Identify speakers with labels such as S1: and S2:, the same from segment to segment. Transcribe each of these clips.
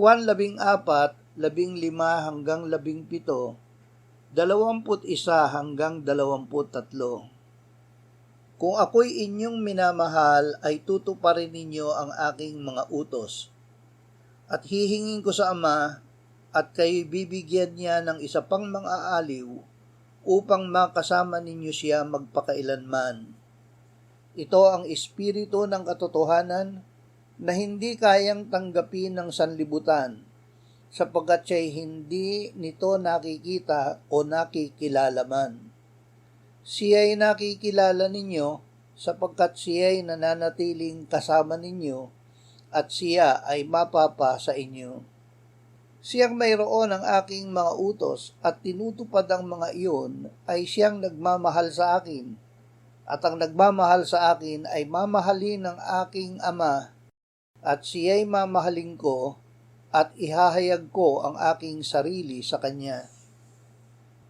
S1: Juan 14, 15 hanggang 17, 21 hanggang 23. Kung ako'y inyong minamahal, ay tutuparin ninyo ang aking mga utos. At hihingin ko sa Ama, at kayo'y bibigyan niya ng isa pang mga aliw, upang makasama ninyo siya magpakailanman. Ito ang espiritu ng katotohanan na hindi kayang tanggapin ng sanlibutan, sapagkat siya'y hindi nito nakikita o nakikilala man. Siya'y nakikilala ninyo sapagkat siya'y nananatiling kasama ninyo at siya ay mapapa sa inyo. Siyang mayroon ang aking mga utos at tinutupad ang mga iyon ay siyang nagmamahal sa akin. At ang nagmamahal sa akin ay mamahalin ng aking Ama at siya'y mamahalin ko at ihahayag ko ang aking sarili sa kanya.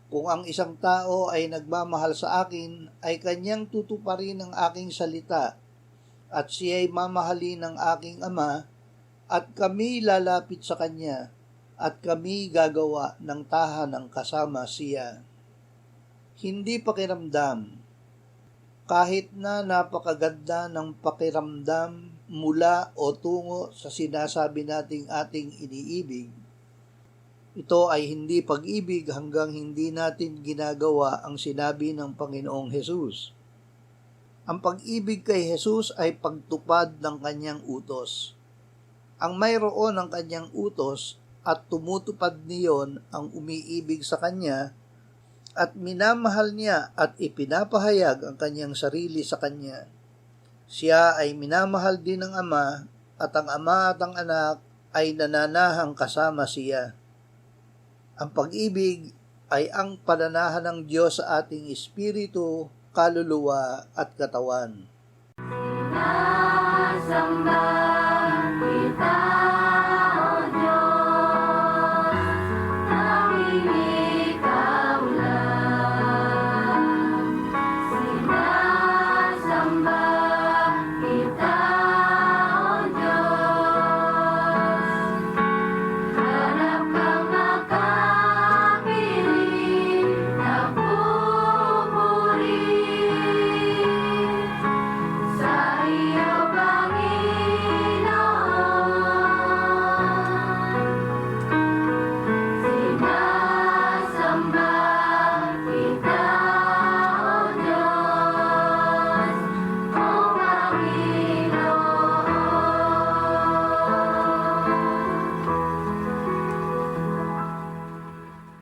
S1: Kung ang isang tao ay nagmamahal sa akin, ay kanyang tutuparin ang aking salita, at siya'y mamahalin ng aking Ama, at kami lalapit sa kanya, at kami gagawa ng tahanang kasama siya. Hindi pakiramdam. Kahit na napakaganda ng pakiramdam mula o tungo sa sinasabi nating ating iniibig, ito ay hindi pag-ibig hanggang hindi natin ginagawa ang sinabi ng Panginoong Hesus. Ang pag-ibig kay Hesus ay pagtupad ng kanyang utos. Ang mayroon ng kanyang utos at tumutupad niyon ang umiibig sa kanya at minamahal niya at ipinapahayag ang kanyang sarili sa kanya. Siya ay minamahal din ng Ama at ang Ama at ang Anak ay nananahang kasama siya. Ang pag-ibig ay ang pananahan ng Diyos sa ating espiritu, kaluluwa at katawan.
S2: Sinasamba kita.